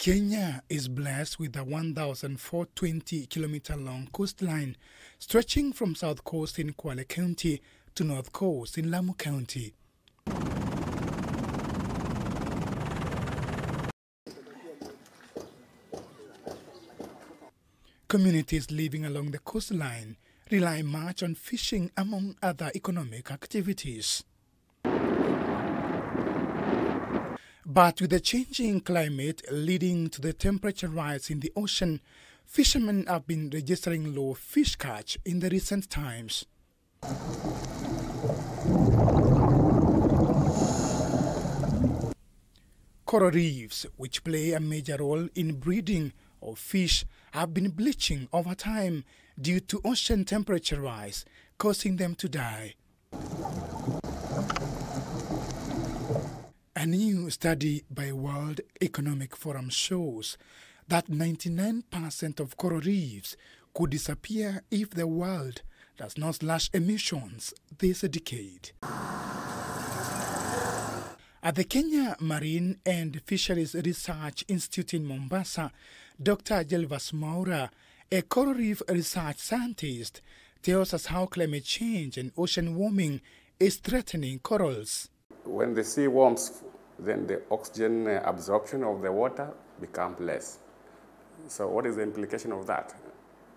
Kenya is blessed with a 1,420-kilometer-long coastline stretching from south coast in Kwale County to north coast in Lamu County. Communities living along the coastline rely much on fishing among other economic activities. But with the changing climate leading to the temperature rise in the ocean, fishermen have been registering low fish catch in the recent times. Coral reefs, which play a major role in breeding of fish, have been bleaching over time due to ocean temperature rise, causing them to die. A new study by World Economic Forum shows that 99% of coral reefs could disappear if the world does not slash emissions this decade. At the Kenya Marine and Fisheries Research Institute in Mombasa, Dr. Jelvas Maura, a coral reef research scientist, tells us how climate change and ocean warming is threatening corals. When the sea warms, then the oxygen absorption of the water becomes less. So what is the implication of that?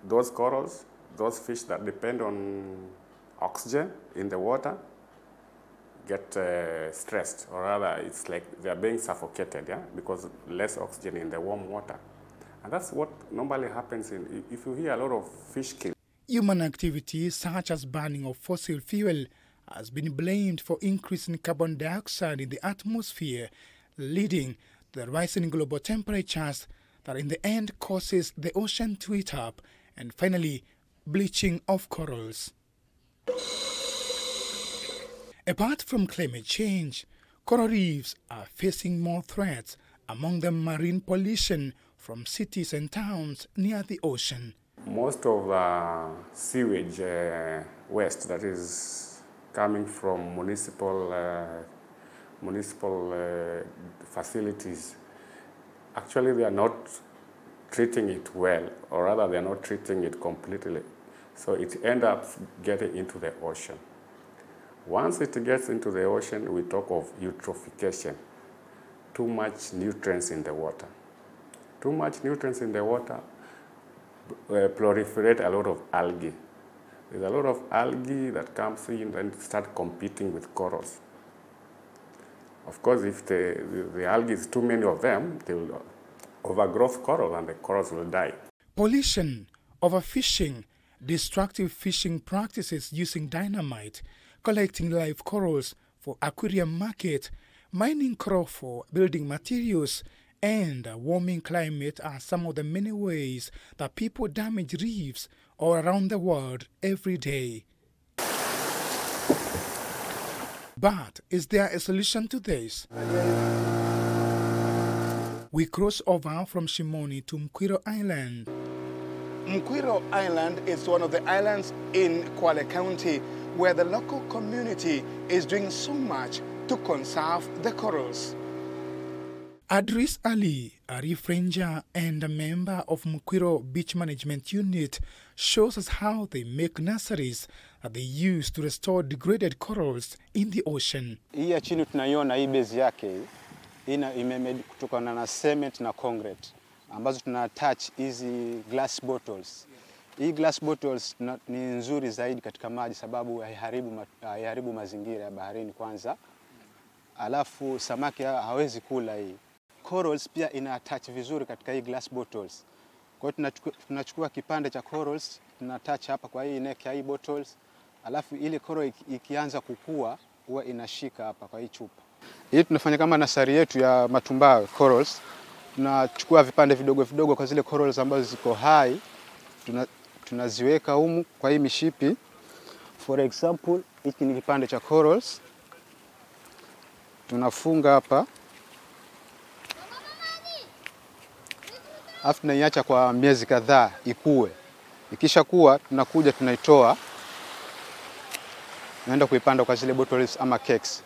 Those corals, those fish that depend on oxygen in the water get stressed, or rather it's like they're being suffocated, because less oxygen in the warm water. And that's what normally happens if you hear a lot of fish kill. Human activities such as burning of fossil fuel has been blamed for increasing carbon dioxide in the atmosphere, leading to the rising global temperatures that in the end causes the ocean to heat up and finally bleaching of corals. Apart from climate change, coral reefs are facing more threats, among them marine pollution from cities and towns near the ocean. Most of the sewage waste that is coming from municipal facilities, actually they are not treating it well, or rather they are not treating it completely. So it ends up getting into the ocean. Once it gets into the ocean, we talk of eutrophication, too much nutrients in the water. Too much nutrients in the water proliferate a lot of algae. There's a lot of algae that comes in and start competing with corals. Of course, if the algae is too many of them, they will overgrow coral and the corals will die. Pollution, overfishing, destructive fishing practices using dynamite, collecting live corals for aquarium market, mining coral for building materials, and a warming climate are some of the many ways that people damage reefs all around the world every day. But is there a solution to this? We cross over from Shimoni to Mkwiro Island. Mkwiro Island is one of the islands in Kwale County where the local community is doing so much to conserve the corals. Adris Ali, a reef ranger and a member of Mkwiro Beach Management Unit, shows us how they make nurseries that they use to restore degraded corals in the ocean. Hii ya chini tunaiona hii base yake imemade kutokana na cement na concrete ambazo tuna attach hizi glass bottles. Hii glass bottles ni nzuri zaidi katika maji sababu haiharibu mazingira ya baharini kwanza. Alafu samaki hawezi kula hii. Corals pia ina attach vizuri katika hii glass bottles. Kwa hiyo tunachukua kipande cha corals, tuna attach hapa kwa hii neck ya hii bottles. Alafu ile coral ikianza kukua huwa inashika hapa kwa hii chupa. Hii tunafanya kama nasari yetu ya matumbawe corals. Tunachukua vipande vidogo vidogo kwa zile corals ambazo ziko high. Tunaziweka humu kwa hii mishipi. For example, hiki ni kipande cha corals. Tunafunga hapa. Alafu tunaiacha kwa miezi kadhaa ikue. Ikisha kuwa tunakuja tunaitoa. Naenda kuipanda kwa zile bottles ama cakes.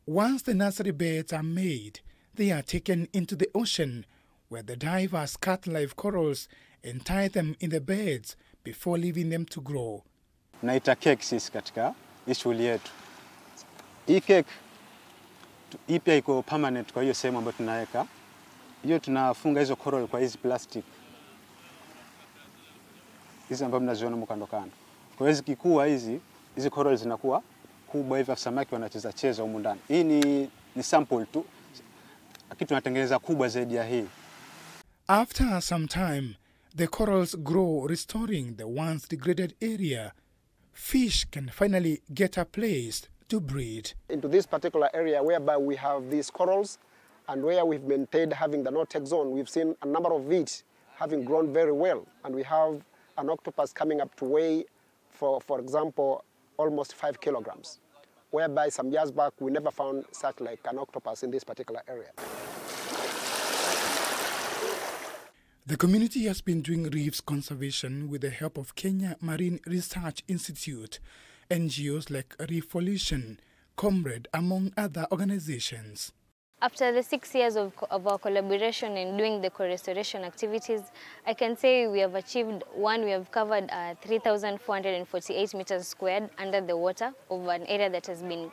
Once the nursery beds are made, they are taken into the ocean where the divers cut live corals and tie them in the beds before leaving them to grow. Naita cake sisi katika shughuli yetu. Hii cake hii pia iko permanent, kwa hiyo sehemu ambayo tunaweka. Hiyo tunafunga hizo coral kwa hizi plastic. Hizi ambazo mnaziona mkando kando. Kwa hiyo zikikua hizi coral zinakuwa kubwa hivi, samaki wanacheza cheza humu ndani. Hii ni sample tu. Kitu tunatengeneza kubwa zaidi ya hii. After some time, the corals grow, restoring the once degraded area. Fish can finally get a place to breed. Into this particular area whereby we have these corals and where we've maintained having the no-take zone, we've seen a number of it having grown very well. And we have an octopus coming up to weigh, for example, almost 5 kilograms, whereby some years back we never found such like an octopus in this particular area. The community has been doing reefs conservation with the help of Kenya Marine Research Institute, NGOs like Reefolution, Comrade, among other organizations. After the 6 years of our collaboration in doing the co-restoration activities, I can say we have achieved one. We have covered 3,448 meters squared under the water of an area that has been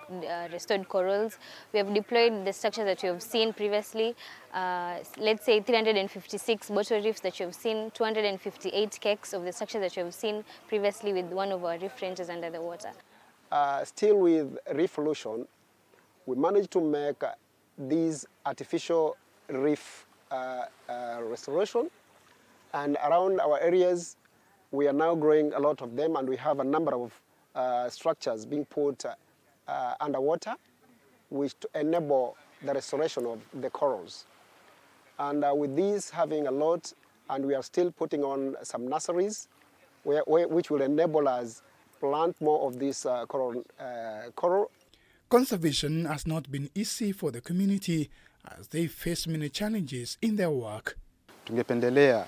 restored corals. We have deployed the structures that you have seen previously, let's say 356 bottle reefs that you have seen, 258 cakes of the structures that you have seen previously with one of our reef ranges under the water. Still with Reefolution, we managed to make these artificial reef restoration, and around our areas we are now growing a lot of them, and we have a number of structures being put underwater which to enable the restoration of the corals. And with these having a lot, and we are still putting on some nurseries which will enable us plant more of this coral. Conservation has not been easy for the community as they face many challenges in their work. Tungependelea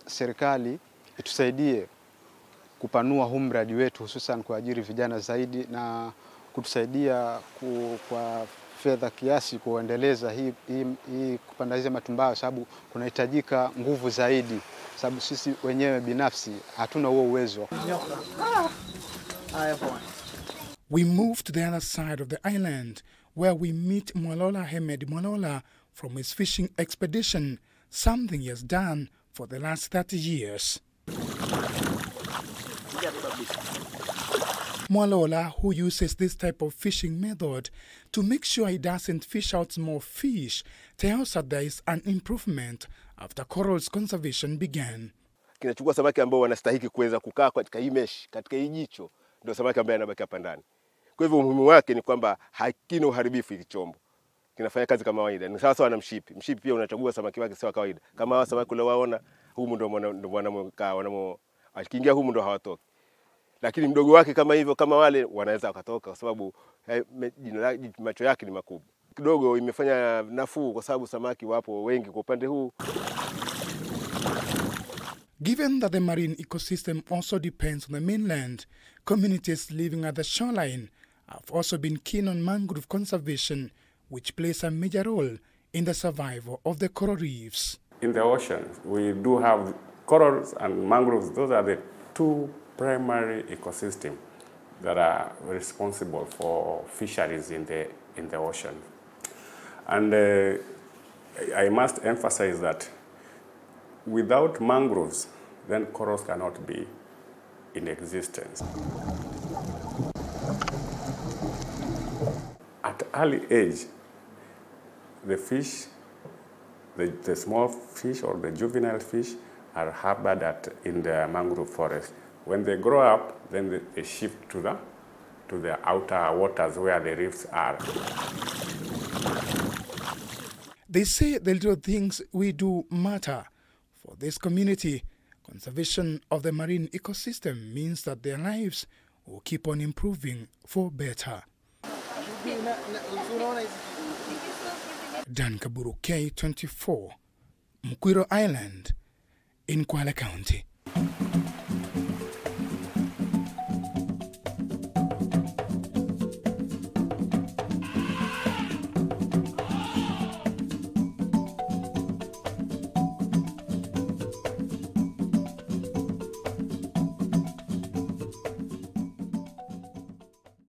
serikali itusaidie kupanua huu mradi wetu, hususan kwa ajili vijana zaidi, na kutusaidia kwa fedha kiasi kuendeleza hii kupanda hizi matumbawe, sababu kunahitajika nguvu zaidi, sababu sisi wenyewe binafsi hatuna huo uwezo. We move to the other side of the island, where we meet Mwalola Hemed Mwalola from his fishing expedition, something he has done for the last 30 years. Mwalola, who uses this type of fishing method to make sure he doesn't fish out more fish, tells us there is an improvement after corals conservation began. Kinachukua samaki ambao wanastahili kuweza kukaa katika hii mesh, katika hii jicho, ndio samaki ambaye anabaki hapa ndani. Kwa hivyo umuhimu wake ni kwamba hakina uharibifu hiki chombo. Kinafanya kazi kama kawaida. Ni sawa sawa na mshipi. Mshipi pia unachagua samaki wake sawa kawaida. Kama hawa samaki unaowaona, humu ndio wanamokaa, akiingia humu ndio hawatoki. Lakini mdogo wake kama hivyo, kama wale wanaweza wakatoka kwa sababu macho yake ni makubwa. Kidogo imefanya nafuu kwa sababu samaki wapo wengi kwa upande huu. Given that the marine ecosystem also depends on the mainland, communities living at the shoreline have also been keen on mangrove conservation, which plays a major role in the survival of the coral reefs. In the ocean, we do have corals and mangroves. Those are the two primary ecosystems that are responsible for fisheries in the ocean. And I must emphasize that without mangroves, then corals cannot be in existence. At early age, the fish, the small fish or the juvenile fish are harbored in the mangrove forest. When they grow up, then they shift to the outer waters where the reefs are. They say the little things we do matter. For this community, conservation of the marine ecosystem means that their lives will keep on improving for better. Dan Kaburu, K24, Mkwiro Island in Kwale County.